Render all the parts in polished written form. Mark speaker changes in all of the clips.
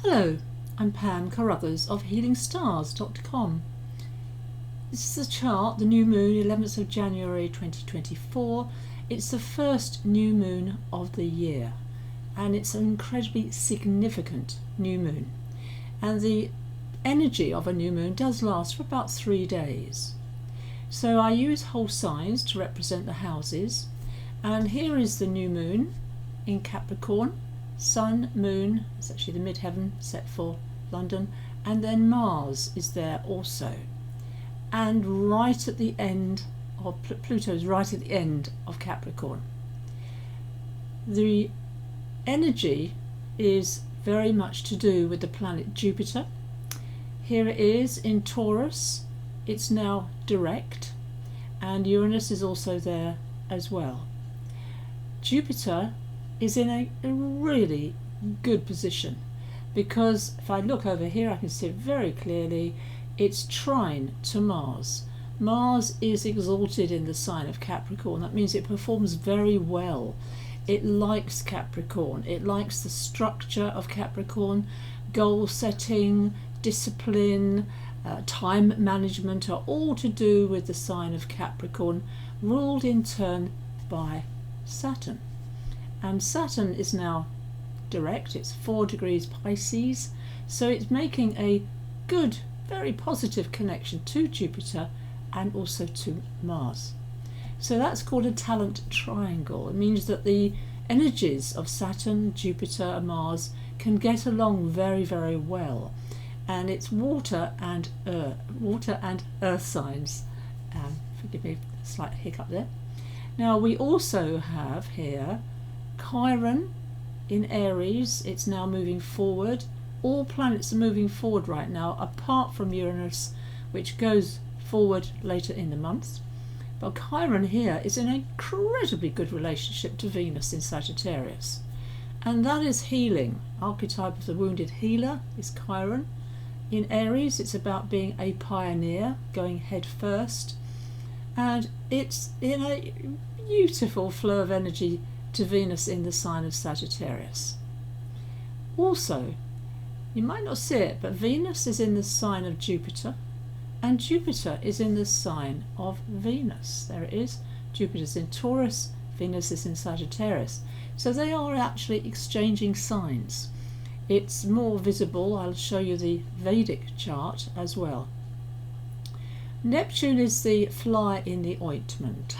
Speaker 1: Hello, I'm Pam Carruthers of healingstars.com. This is a chart, the new moon, 11th of January 2024. It's the first new moon of the year, and it's an incredibly significant new moon. And the energy of a new moon does last for about 3 days. So I use whole signs to represent the houses, and here is the new moon in Capricorn. Sun, Moon, it's actually the midheaven set for London, and then Mars is there also. And right at the end of Pluto's right at the end of Capricorn. The energy is very much to do with the planet Jupiter. Here it is in Taurus. It's now direct, and Uranus is also there as well. Jupiter is in a really good position, because if I look over here I can see it very clearly. It's trine to Mars. Mars is exalted in the sign of Capricorn. That means it performs very well. It likes Capricorn. It likes the structure of Capricorn. Goal setting, discipline, time management are all to do with the sign of Capricorn, ruled in turn by Saturn. And Saturn is now direct. It's 4 degrees Pisces, so it's making a good, very positive connection to Jupiter and also to Mars. So that's called a talent triangle. It means that the energies of Saturn, Jupiter and Mars can get along very, very well. And it's water and earth signs. Forgive me, a slight hiccup there. Now we also have here Chiron in Aries. It's now moving forward. All planets are moving forward right now, apart from Uranus, which goes forward later in the month. But Chiron here is in an incredibly good relationship to Venus in Sagittarius, and that is healing. Archetype of the wounded healer is Chiron. In Aries, it's about being a pioneer, going head first, and it's in a beautiful flow of energy to Venus in the sign of Sagittarius. Also, you might not see it, but Venus is in the sign of Jupiter, and Jupiter is in the sign of Venus. There it is. Jupiter's in Taurus, Venus is in Sagittarius. So they are actually exchanging signs. It's more visible. I'll show you the Vedic chart as well. Neptune is the fly in the ointment.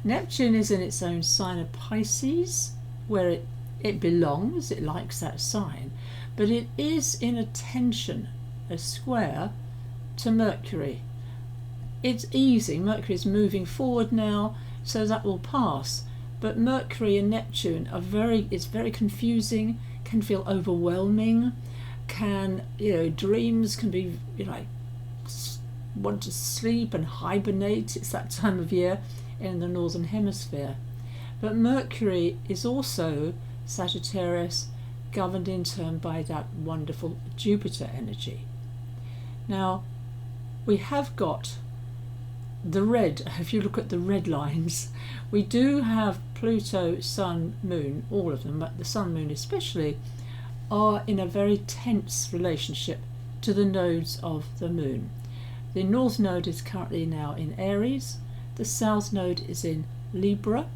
Speaker 1: Neptune is in its own sign of Pisces, where it belongs. It likes that sign, but it is in a tension, a square, to Mercury. It's easy. Mercury is moving forward now, so that will pass. But Mercury and Neptune are it's very confusing, can feel overwhelming, dreams can be, want to sleep and hibernate. It's that time of year in the northern hemisphere. But Mercury is also Sagittarius, governed in turn by that wonderful Jupiter energy. Now we have got the red. If you look at the red lines, we do have Pluto, Sun, Moon, all of them, but the Sun, Moon especially, are in a very tense relationship to the nodes of the Moon. The North Node is currently now in Aries. The South Node is in Libra,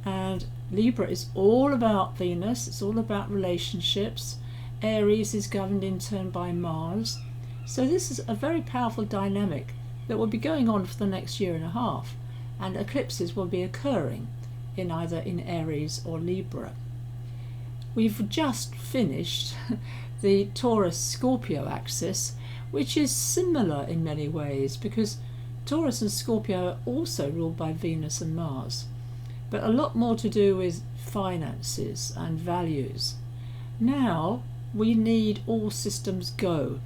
Speaker 1: and Libra is all about Venus. It's all about relationships. Aries is governed in turn by Mars. So this is a very powerful dynamic that will be going on for the next year and a half, and eclipses will be occurring in either in Aries or Libra. We've just finished the Taurus-Scorpio axis, which is similar in many ways, because Taurus and Scorpio are also ruled by Venus and Mars, but a lot more to do with finances and values. Now we need all systems go,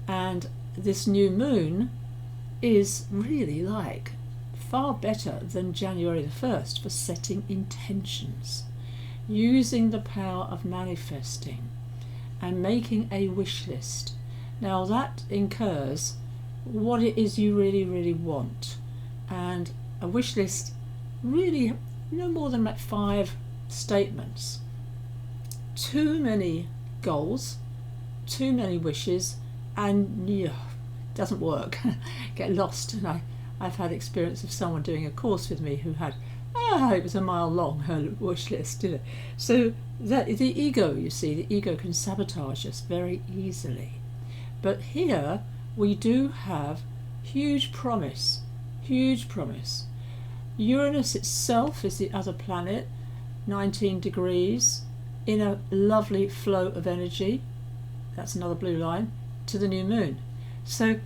Speaker 1: and this new moon is really far better than January the 1st for setting intentions, using the power of manifesting and making a wish list. Now that incurs what it is you really, really want, and a wish list really no more than 5 statements. Too many goals too many wishes and it doesn't work. Get lost. And I've had experience of someone doing a course with me who had, it was a mile long, her wish list. So that the ego, you see, the ego can sabotage us very easily. But here we do have huge promise. Uranus itself is the other planet, 19 degrees, in a lovely flow of energy. That's another blue line to the new moon. So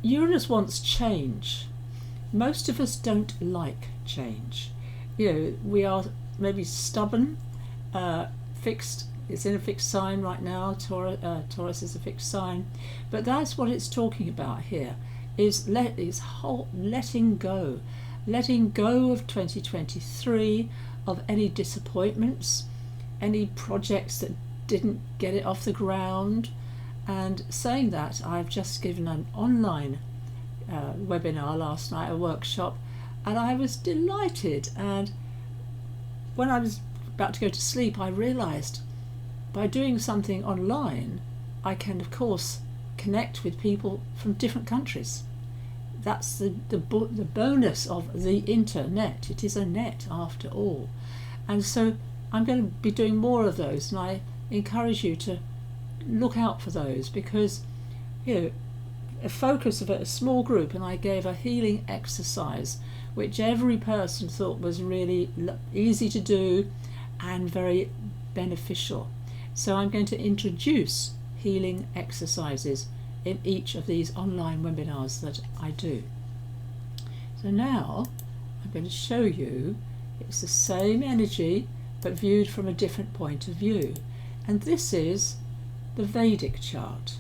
Speaker 1: Uranus wants change. Most of us don't like change. We are maybe stubborn, fixed. It's in a fixed sign right now. Taurus is a fixed sign, but that's what it's talking about here. Is letting go of 2023, of any disappointments, any projects that didn't get it off the ground. And saying that, I've just given an online webinar last night, a workshop, and I was delighted. And when I was about to go to sleep, I realized by doing something online, I can of course connect with people from different countries. That's the bonus of the internet. It is a net after all. And so I'm going to be doing more of those, and I encourage you to look out for those, because a focus of a small group, and I gave a healing exercise which every person thought was really easy to do and very beneficial. So I'm going to introduce healing exercises in each of these online webinars that I do. So now I'm going to show you it's the same energy but viewed from a different point of view, and this is the Vedic chart.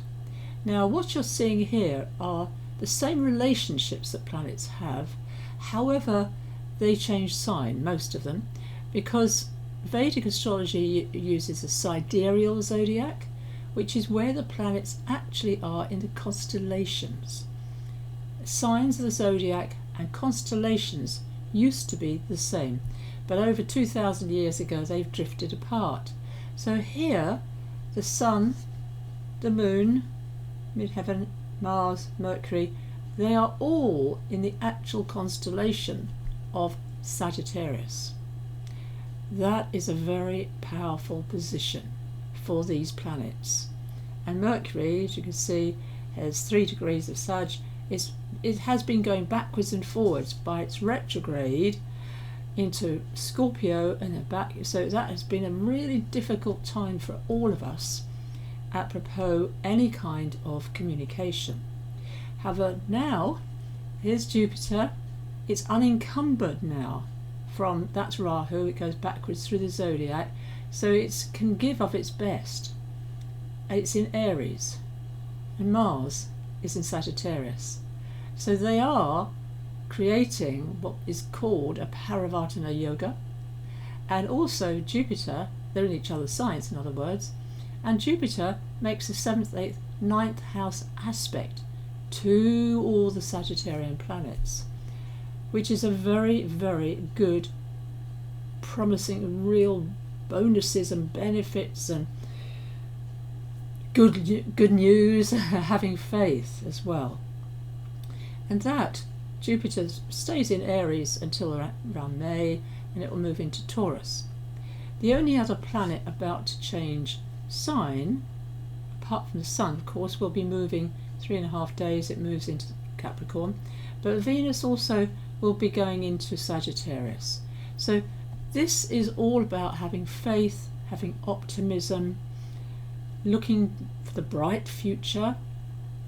Speaker 1: Now what you're seeing here are the same relationships that planets have, however they change sign, most of them, because Vedic astrology uses a sidereal zodiac, which is where the planets actually are in the constellations. Signs of the zodiac and constellations used to be the same, but over 2,000 years ago they've drifted apart. So here the Sun, the Moon, Midheaven, Mars, Mercury, they are all in the actual constellation of Sagittarius. That is a very powerful position for these planets. And Mercury, as you can see, has 3 degrees of Sag. It has been going backwards and forwards by its retrograde into Scorpio and then back. So that has been a really difficult time for all of us, apropos any kind of communication. However, now here's Jupiter. It's unencumbered now from, that's Rahu, it goes backwards through the zodiac, so it can give of its best. It's in Aries, and Mars is in Sagittarius. So they are creating what is called a Parivartana yoga, and also Jupiter, they're in each other's signs in other words, and Jupiter makes a 7th, 8th, 9th house aspect to all the Sagittarian planets, which is a very, very good, promising, real bonuses and benefits and good news, having faith as well. And that Jupiter stays in Aries until around May, and it will move into Taurus. The only other planet about to change sign, apart from the Sun of course, will be moving 3.5 days, it moves into Capricorn, but Venus also will be going into Sagittarius. So this is all about having faith, having optimism, looking for the bright future.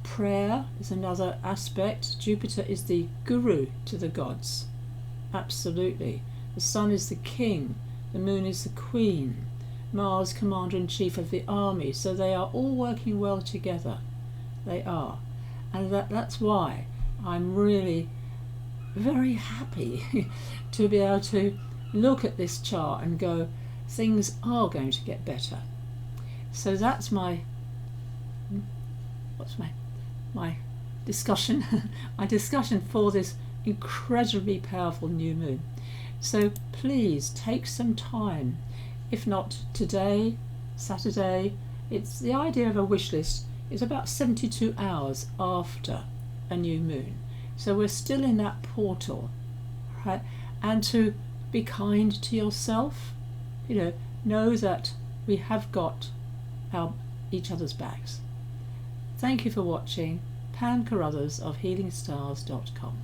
Speaker 1: Prayer is another aspect. Jupiter is the guru to the gods, absolutely. The Sun is the king, the Moon is the queen, Mars commander-in-chief of the army, so they are all working well together. They are. And that's why I'm really very happy to be able to look at this chart and go, things are going to get better. So that's my discussion my discussion for this incredibly powerful new moon. So please take some time, if not today, Saturday, It's the idea of a wish list is about 72 hours after a new moon. So we're still in that portal, right? And to be kind to yourself, know that we have got each other's backs. Thank you for watching. Pam Carruthers of healingstars.com.